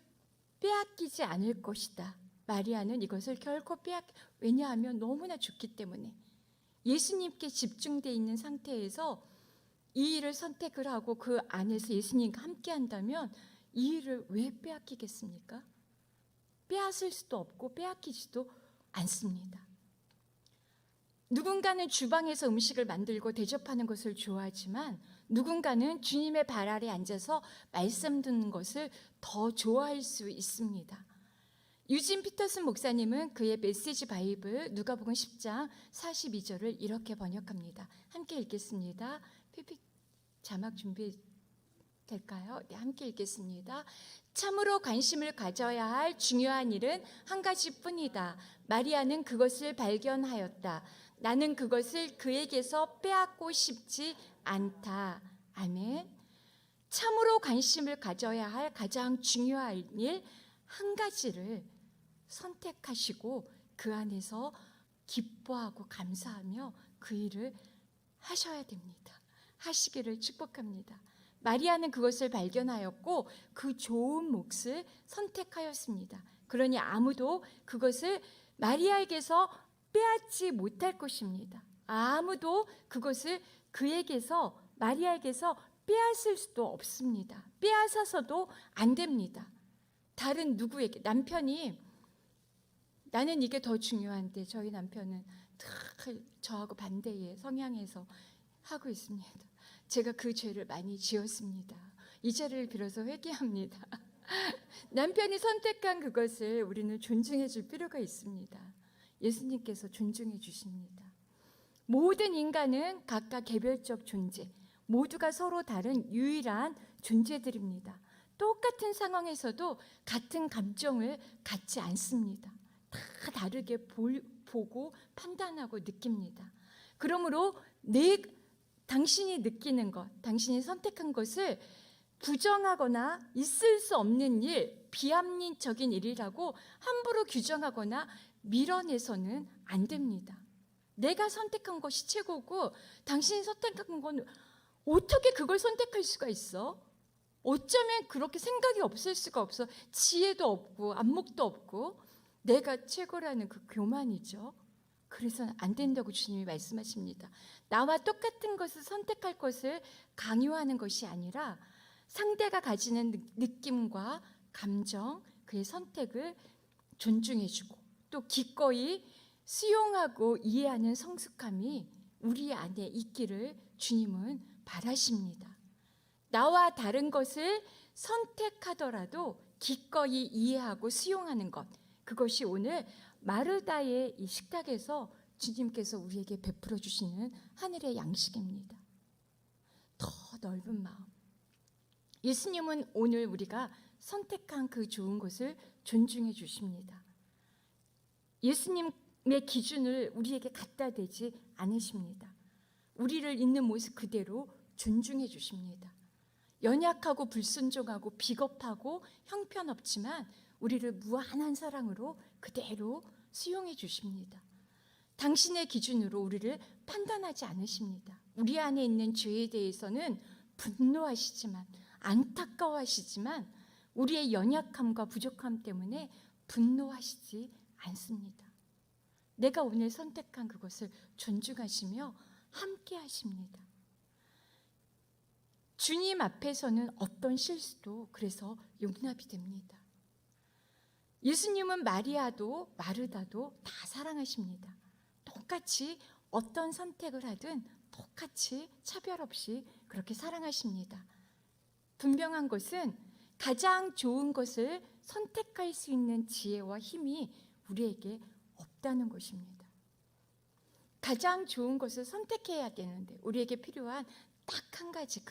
빼앗기지 않을 것이다. 마리아는 이것을 결코 왜냐하면 너무나 좋기 때문에 예수님께 집중되어 있는 상태에서 이 일을 선택을 하고 그 안에서 예수님과 함께 한다면 이 일을 왜 빼앗기겠습니까? 빼앗을 수도 없고 빼앗기지도 않습니다. 누군가는 주방에서 음식을 만들고 대접하는 것을 좋아하지만 누군가는 주님의 발 아래 앉아서 말씀 듣는 것을 더 좋아할 수 있습니다. 유진 피터슨 목사님은 그의 메시지 바이블 누가복음 10장 42절을 이렇게 번역합니다. 함께 읽겠습니다. PPT 자막 준비될까요? 네, 함께 읽겠습니다. 참으로 관심을 가져야 할 중요한 일은 한 가지뿐이다. 마리아는 그것을 발견하였다. 나는 그것을 그에게서 빼앗고 싶지 않다. 아멘. 참으로 관심을 가져야 할 가장 중요한 일 한 가지를 선택하시고 그 안에서 기뻐하고 감사하며 그 일을 하셔야 됩니다. 하시기를 축복합니다. 마리아는 그것을 발견하였고 그 좋은 몫을 선택하였습니다. 그러니 아무도 그것을 마리아에게서 빼앗지 못할 것입니다. 아무도 그것을 그에게서, 마리아에게서 빼앗을 수도 없습니다. 빼앗아서도 안 됩니다. 다른 누구에게, 남편이 나는 이게 더 중요한데 저희 남편은 저하고 반대의 성향에서 하고 있습니다. 제가 그 죄를 많이 지었습니다. 이 자리를 빌어서 회개합니다. 남편이 선택한 그것을 우리는 존중해 줄 필요가 있습니다. 예수님께서 존중해 주십니다. 모든 인간은 각각 개별적 존재, 모두가 서로 다른 유일한 존재들입니다. 똑같은 상황에서도 같은 감정을 갖지 않습니다. 다 다르게 보고 판단하고 느낍니다. 그러므로 당신이 느끼는 것, 당신이 선택한 것을 부정하거나 있을 수 없는 일, 비합리적인 일이라고 함부로 규정하거나 밀어내서는 안 됩니다. 내가 선택한 것이 최고고 당신이 선택한 건 어떻게 그걸 선택할 수가 있어? 어쩌면 그렇게 생각이 없을 수가 없어. 지혜도 없고 안목도 없고 내가 최고라는 그 교만이죠. 그래서 안 된다고 주님이 말씀하십니다. 나와 똑같은 것을 선택할 것을 강요하는 것이 아니라 상대가 가지는 느낌과 감정, 그의 선택을 존중해주고 또 기꺼이 수용하고 이해하는 성숙함이 우리 안에 있기를 주님은 바라십니다. 나와 다른 것을 선택하더라도 기꺼이 이해하고 수용하는 것, 그것이 오늘 마르다의 이 식탁에서 주님께서 우리에게 베풀어 주시는 하늘의 양식입니다. 더 넓은 마음. 예수님은 오늘 우리가 선택한 그 좋은 것을 존중해 주십니다. 예수님의 기준을 우리에게 갖다 대지 않으십니다. 우리를 있는 모습 그대로 존중해 주십니다. 연약하고 불순종하고 비겁하고 형편없지만 우리를 무한한 사랑으로 그대로 수용해 주십니다. 당신의 기준으로 우리를 판단하지 않으십니다. 우리 안에 있는 죄에 대해서는 분노하시지만, 안타까워하시지만 우리의 연약함과 부족함 때문에 분노하시지 않습니다. 내가 오늘 선택한 그것을 존중하시며 함께 하십니다. 주님 앞에서는 어떤 실수도 그래서 용납이 됩니다. 예수님은 마리아도 마르다도 다 사랑하십니다. 똑같이 어떤 선택을 하든 똑같이 차별 없이 그렇게 사랑하십니다. 분명한 것은 가장 좋은 것을 선택할 수 있는 지혜와 힘이 우리에게 없다는 것입니다. 가장 좋은 것을 선택해야 되는데 우리에게 필요한 딱 한 가지,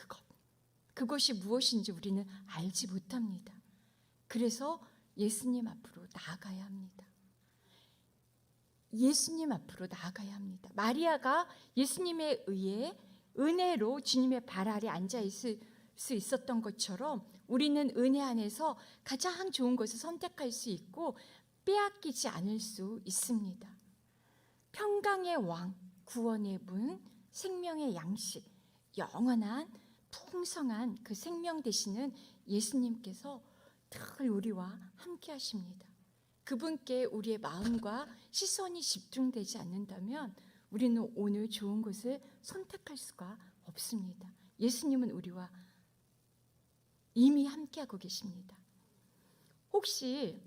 그것이 무엇인지 우리는 알지 못합니다. 그래서 예수님 앞으로 나아가야 합니다. 예수님 앞으로 나아가야 합니다. 마리아가 예수님에 의해 은혜로 주님의 발 아래 앉아 있을 수 있었던 것처럼 우리는 은혜 안에서 가장 좋은 것을 선택할 수 있고 빼앗기지 않을 수 있습니다. 평강의 왕, 구원의 문, 생명의 양식, 영원한 풍성한 그 생명 되시는 예수님께서 늘 우리와 함께 하십니다. 그분께 우리의 마음과 시선이 집중되지 않는다면 우리는 오늘 좋은 것을 선택할 수가 없습니다. 예수님은 우리와 이미 함께하고 계십니다. 혹시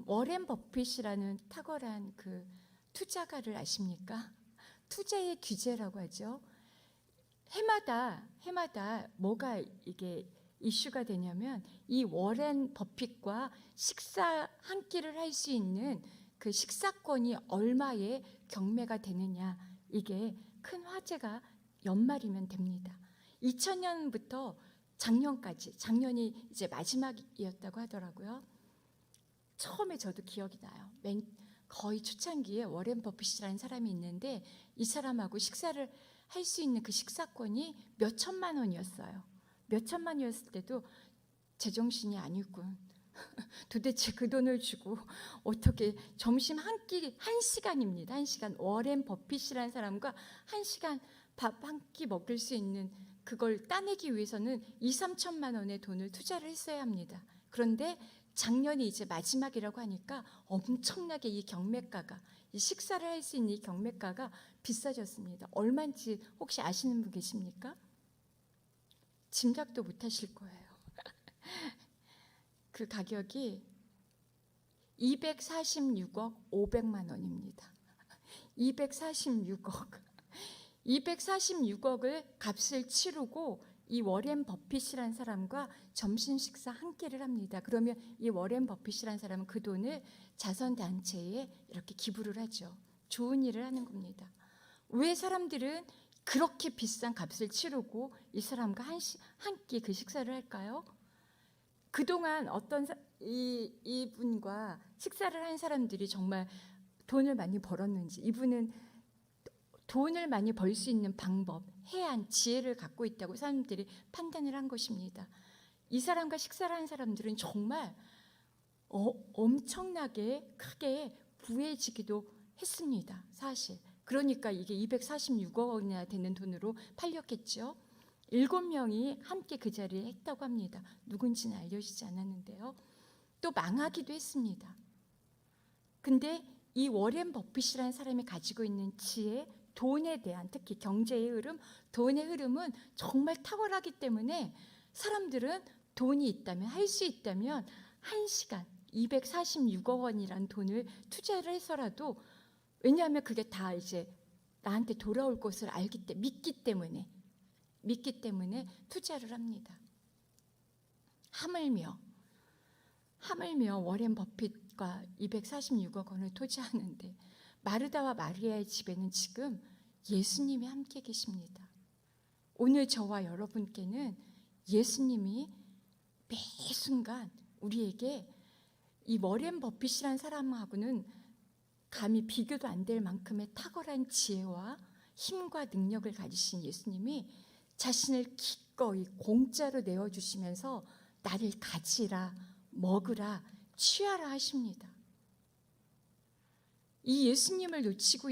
워렌 버핏이라는 탁월한 그 투자가를 아십니까? 투자의 규제라고 하죠. 해마다 뭐가 이게 이슈가 되냐면 이 워렌 버핏과 식사 한 끼를 할 수 있는 그 식사권이 얼마의 경매가 되느냐, 이게 큰 화제가 연말이면 됩니다. 2000년부터 작년까지, 작년이 이제 마지막이었다고 하더라고요. 처음에 저도 기억이 나요. 거의 초창기에 워렌 버핏이라는 사람이 있는데 이 사람하고 식사를 할 수 있는 그 식사권이 몇 천만 원이었어요. 몇 천만 원이었을 때도 제정신이 아니군. 도대체 그 돈을 주고 어떻게 점심 한 끼, 1시간입니다. 1시간. 워렌 버핏이라는 사람과 1시간 밥 한 끼 먹을 수 있는 그걸 따내기 위해서는 2, 3천만 원의 돈을 투자를 했어야 합니다. 그런데 작년이 이제 마지막이라고 하니까 엄청나게 이 경매가가, 이 식사를 할 수 있는 이 경매가가 비싸졌습니다. 얼마인지 혹시 아시는 분 계십니까? 짐작도 못 하실 거예요. 그 가격이 246억 500만 원입니다. 246억을 값을 치르고 이 워렌 버핏이라는 사람과 점심 식사 한 끼를 합니다. 그러면 이 워렌 버핏이라는 사람은 그 돈을 자선단체에 이렇게 기부를 하죠. 좋은 일을 하는 겁니다. 왜 사람들은 그렇게 비싼 값을 치르고 이 사람과 한 끼 그 식사를 할까요? 그동안 이분과 식사를 한 사람들이 정말 돈을 많이 벌었는지, 이분은 돈을 많이 벌 수 있는 방법, 해안, 지혜를 갖고 있다고 사람들이 판단을 한 것입니다. 이 사람과 식사를 한 사람들은 정말 엄청나게 크게 부해지기도 했습니다. 사실. 그러니까 이게 246억 원이나 되는 돈으로 팔렸겠죠. 7명이 함께 그 자리에 했다고 합니다. 누군지는 알려지지 않았는데요. 또 망하기도 했습니다. 근데 이 워렌 버핏이라는 사람이 가지고 있는 지혜, 돈에 대한, 특히 경제의 흐름, 돈의 흐름은 정말 탁월하기 때문에 사람들은 돈이 있다면, 할 수 있다면 1시간 246억 원이라는 돈을 투자를 해서라도, 왜냐하면 그게 다 이제 나한테 돌아올 것을 믿기 때문에 투자를 합니다. 하물며 워렌 버핏과 246억 원을 투자하는데 마르다와 마리아의 집에는 지금 예수님이 함께 계십니다. 오늘 저와 여러분께는 예수님이 매 순간 우리에게 이 워렌 버핏이라는 사람하고는 감히 비교도 안 될 만큼의 탁월한 지혜와 힘과 능력을 가지신 예수님이 자신을 기꺼이 공짜로 내어주시면서 나를 가지라, 먹으라, 취하라 하십니다. 이 예수님을 놓치고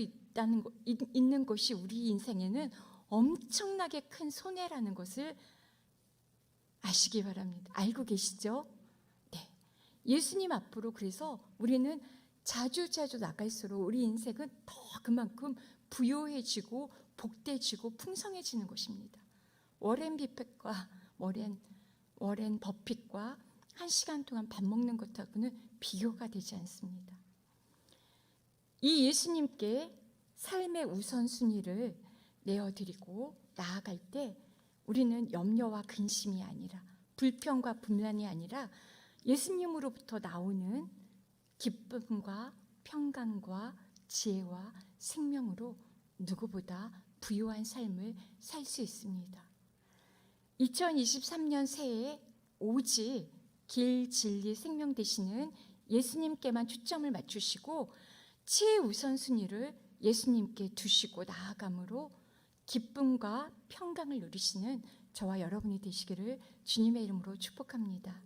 있는 것이 우리 인생에는 엄청나게 큰 손해라는 것을 아시기 바랍니다. 알고 계시죠? 네. 예수님 앞으로 그래서 우리는 자주 나갈수록 우리 인생은 더 그만큼 부요해지고 복되지고 풍성해지는 것입니다. 워렌 버핏과 1시간 동안 밥 먹는 것하고는 비교가 되지 않습니다. 이 예수님께 삶의 우선순위를 내어드리고 나아갈 때 우리는 염려와 근심이 아니라, 불평과 분란이 아니라 예수님으로부터 나오는 기쁨과 평강과 지혜와 생명으로 누구보다 부유한 삶을 살 수 있습니다. 2023년 새해 오직 길, 진리, 생명 되시는 예수님께만 초점을 맞추시고 최우선순위를 예수님께 두시고 나아감으로 기쁨과 평강을 누리시는 저와 여러분이 되시기를 주님의 이름으로 축복합니다.